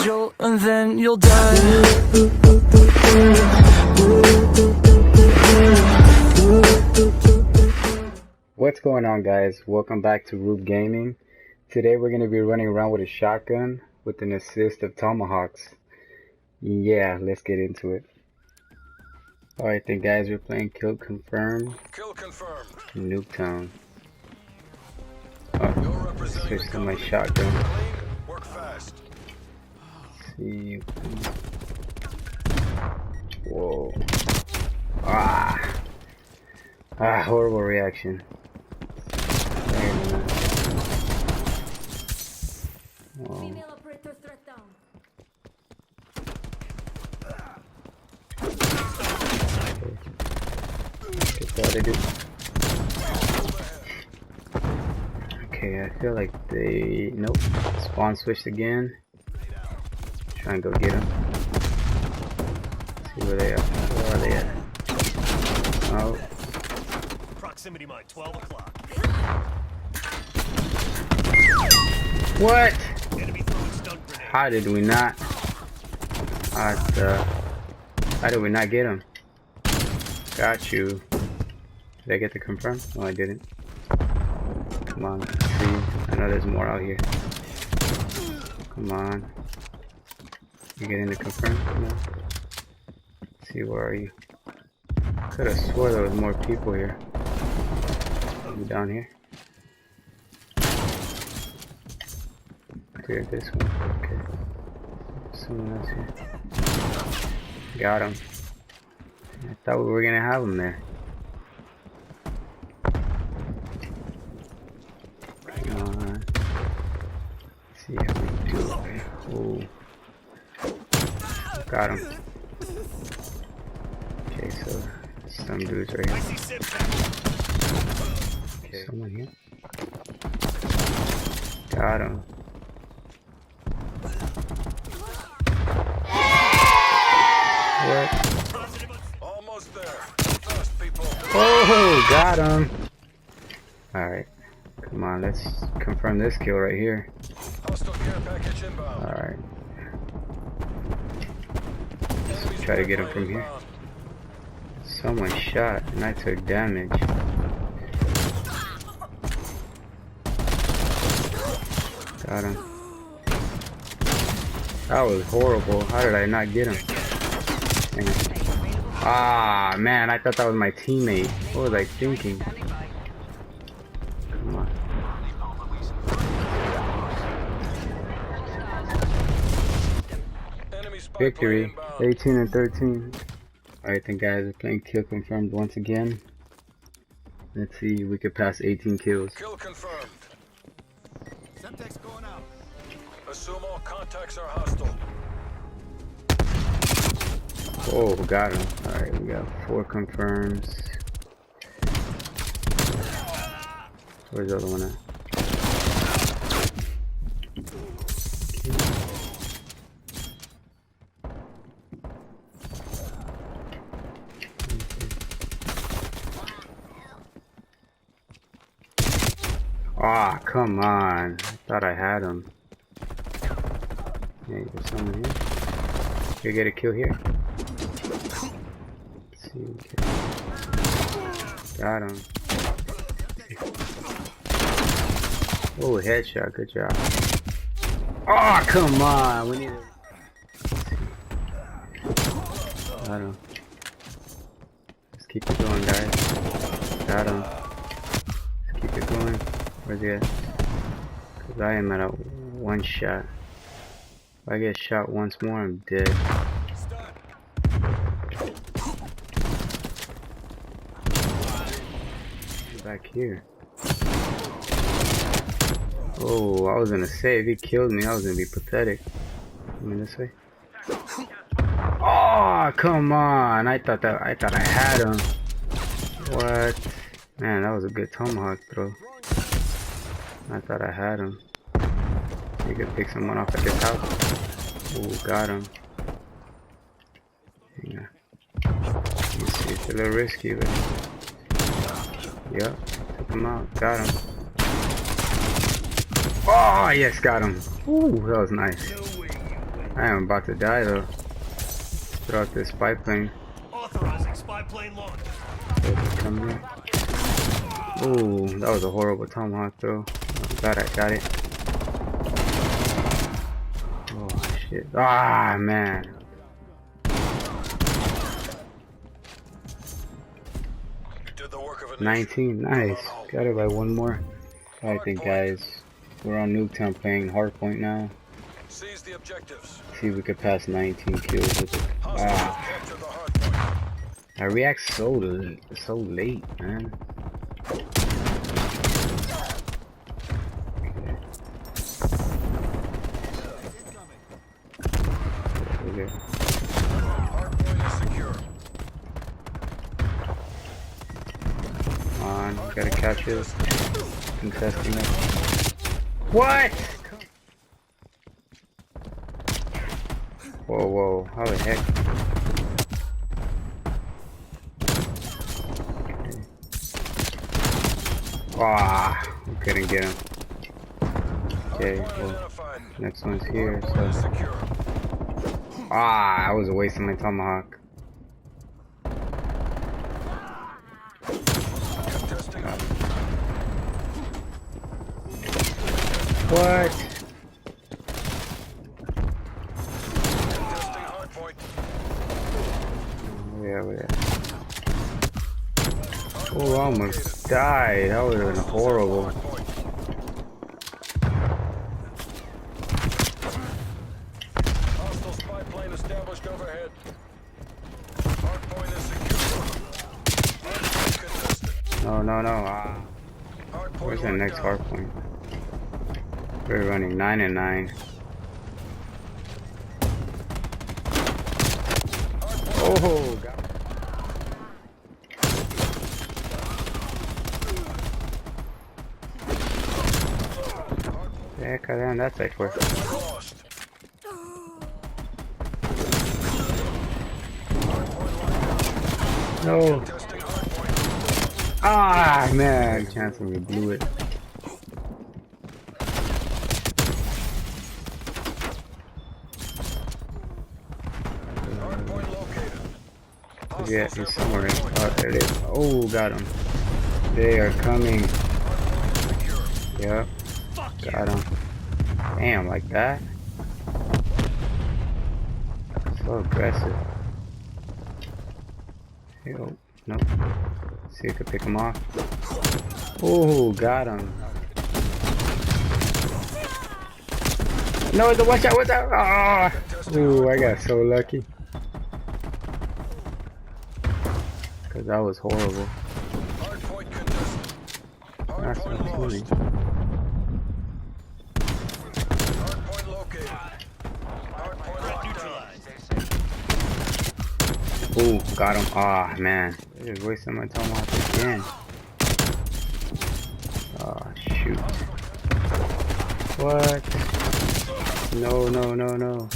jolt and then you'll die. What's going on, guys? Welcome back to Rube Gaming. Today we're going to be running around with a shotgun with an assist of tomahawks. Yeah, let's get into it. Alright then, guys, we're playing Kill Confirmed. Kill confirmed. Nuketown. Oh, switch to my shotgun. Work fast. Let's see. Whoa. Horrible reaction. Female operator threat down. Get started. Okay, I feel like they... Nope. Spawn switched again. Try and go get them. See where they are. Where are they at? Oh. Proximity mine, 12 o'clock. What? Enemy throwing stun grenade. How did we not? How did we not get him? Got you. Did I get the confirm? No, I didn't. Come on, let's see. I know there's more out here. Come on. You getting the confirm? No. Let's see, where are you? Could have swore there was more people here. I'm down here. Clear this one. Okay. Someone else here. Got him. I thought we were gonna have him there. Come on. Let's see how we do. Ooh. Got him. Okay, so some dudes right I here. see Sip. Okay, someone here. Got him. What? Almost there. Fast, people. Oh, got him. Alright. Come on, let's confirm this kill right here. Hostile care package inbound. Alright. Let's try to get him from here. Someone shot and I took damage. Got him. That was horrible. How did I not get him? Dang it. Ah, man, I thought that was my teammate. What was I thinking? Come on. Enemy spy Victory. plane inbound. 18 and 13. Alright then, guys, we're playing Kill Confirmed once again. Let's see if we could pass 18 kills. Kill confirmed. Semtex going out. Assume all contacts are hostile. Oh, got him. Alright, we got 4 confirms. Where's the other one at? Ah, come on. I thought I had him. Hey, there's someone here. You get a kill here. Let's see, okay. Got him. Oh, headshot. Good job. Oh, come on. We need to... Got him. Let's keep it going, guys. Got him. Let's keep it going. Where's he at? Because I am at a 1 shot. If I get shot once more, I'm dead. Back here. Oh, I was gonna say if he killed me, I was gonna be pathetic. Coming this way. Oh, come on! I thought I had him. What? Man, that was a good tomahawk throw. I thought I had him. You could pick someone off at this house. Oh, got him. Yeah. Let's see, it's a little risky, but... Yep, took him out. Got him. Oh, yes, got him. Ooh, that was nice. I am about to die though. Throw out this spy plane. Authorizing spy plane launch. Come here. Ooh, that was a horrible tomahawk throw. I'm glad I got it. Oh shit. Ah man. Did the work of a 19, nice. Got it by one more. Alright then guys. We're on Nuketown playing Hardpoint now. Seize the objectives. See if we could pass 19 kills with it. Hostiles Ah, have captured the hard point. I react so late, man. Okay. Hard point is secure. Come on, gotta catch it. Contesting it. What? Whoa, whoa, how the heck? Ah, we couldn't get him. Okay, Hard point well, identified. next one's here, Hard point is so. secure. Ah, I was wasting my tomahawk. Contesting. What? Contesting hard point. Yeah, yeah. Oh, I almost died. That would have been horrible. Hard point. Hostile spy plane established overhead. Hard point is secure. Hard point contested. No, no, no. Ah. Hard point Where's the locked next down. hard point? We're running 9 and 9. Oh, God. Yeah, damn, that's like for. Lost. Hard point locked No. down. Testing hard point. Ah, man. Chance we blew it. Hard point located. Yeah, Hostiles he's have somewhere. hard point. Oh, there it is. Oh, got him. They are coming. Hard point is secure. Yep, Fuck you. got him. Damn, like that? So aggressive. Yo, nope. See if I can pick him off. Oh, got him. No, watch out, watch out! Ah! Ooh, I got so lucky. Cause that was horrible. Hard point contested. Hard That's point not lost. funny. Hard point located. Hard point locked down. Neutralized. Ooh, got him. Ah, man. They're just wasting my time off again. Oh, shoot. What? No, no, no, no.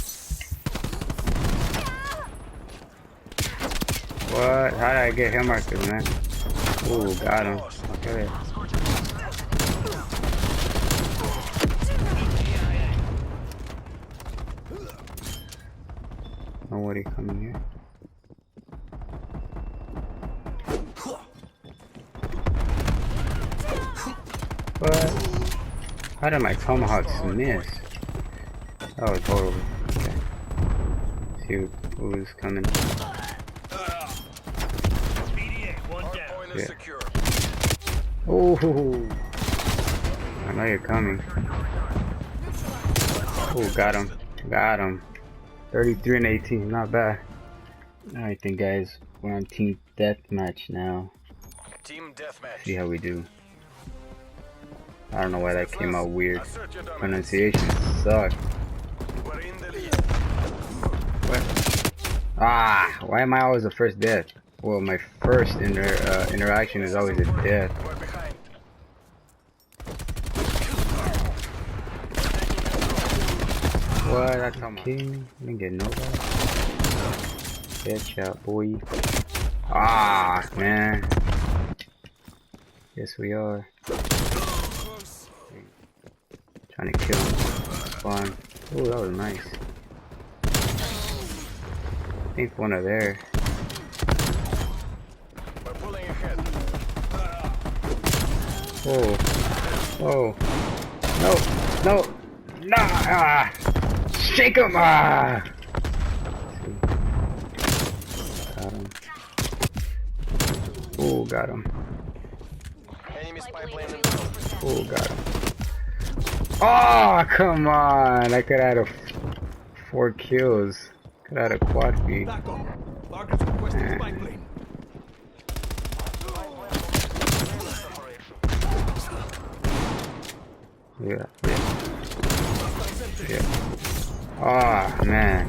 What? How did I get him markers, man? Ooh, got him. Okay. Nobody coming here. What? How did my tomahawks miss? That was horrible. Okay. See who's coming. BDA, one Hard down. point is Yeah. secure. Oh, I know you're coming. Oh, got him. Got him. 33 and 18, not bad. Alright then guys, we're on team deathmatch now. Team deathmatch. See how we do. I don't know why that came out weird. Assert your dominance. Pronunciation sucked. We're in the lead. What? Ah, why am I always the first death? Well, my first interaction is always a death. We're behind. What? That's how much. I didn't get nobody. Headshot, boy. Ah, man. Yes, we are. Trying to kill him. Fun. Oh, that was nice. think one of there. We're pulling ahead. Oh, oh, no, nah, ah, shake him, ah. Got him. Oh, got him. Enemy spy plane in Oh, got him. Oh, come on! I could have had 4 kills. Could have had a quad feed. Back on. Target's requesting spy plane. Yeah. Oh, man.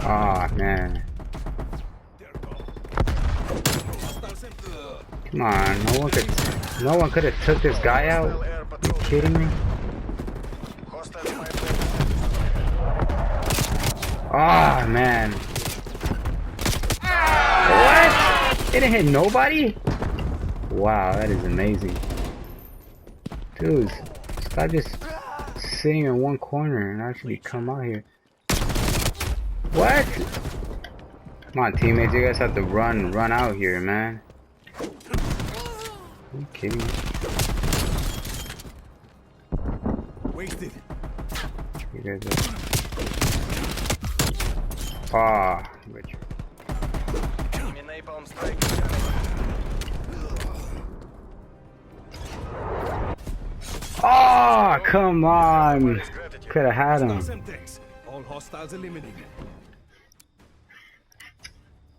Oh, man. Come on, no one could have took this guy out. air You patrol. kidding me? Hostile spy plane. Oh, man. What? It didn't hit nobody? Wow, that is amazing. Dude, this guy just sitting in one corner and actually come out here. What? Come on, teammates, you guys have to run out here, man. Are you kidding me? Wasted. You guys are... Ah, Richard. Enemy napalm strike. Oh, come on. Could have had him. Semtex. All hostiles eliminated.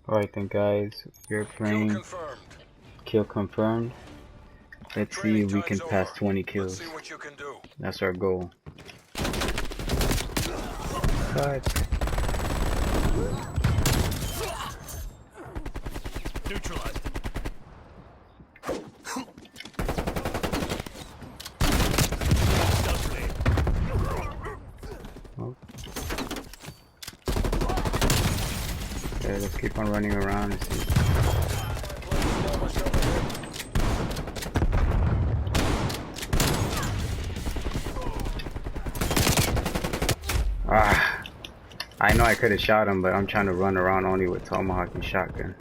Alright then, guys. We're Kill playing confirmed. kill confirmed. Let's see Training if we time's can pass over. 20 Let's kills. see what you can do. That's our goal. But Neutralized. okay, let's keep on running around and see. Ah, I know I could have shot him, but I'm trying to run around only with tomahawk and shotgun.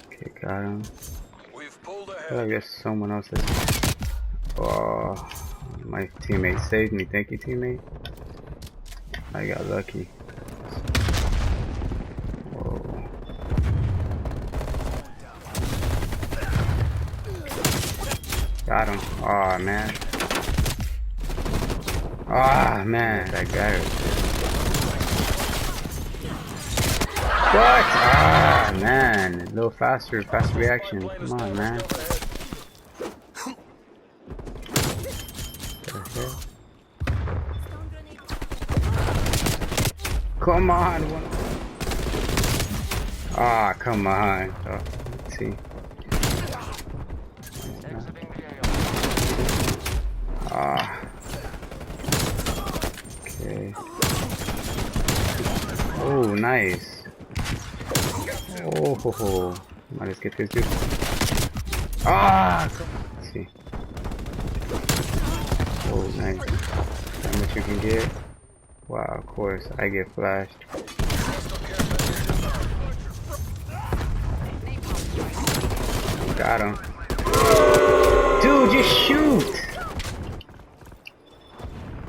Okay, got him. We've pulled I feel like ahead. there's someone else that's... Oh, my teammate saved me. Thank you, teammate. I got lucky. Whoa. Got him. Oh man. Ah man, that guy. What? Ah man, a little faster, fast reaction. Come on, man. Come on. Ah, come on. Oh, let's see. Ah. Okay. Oh, nice. Oh, ho, ho. Come on, let's get this dude. Ah! Let's see. Oh, nice. How much you can get? Wow, of course. I get flashed. Got him. Dude, just shoot!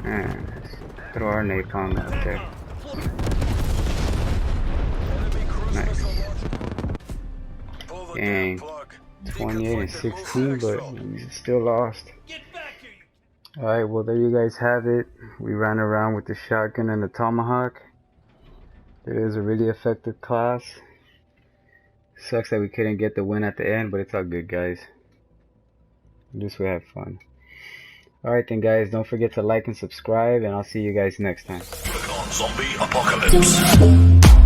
Man, let's throw our napalm out there. Nice. Dang. 28 and 16, but we still lost. Alright, well there you guys have it. We ran around with the shotgun and the tomahawk. It is a really effective class. Sucks that we couldn't get the win at the end, but it's all good, guys. At least we had fun. Alright then, guys, don't forget to like and subscribe, and I'll see you guys next time. Zombie Apocalypse.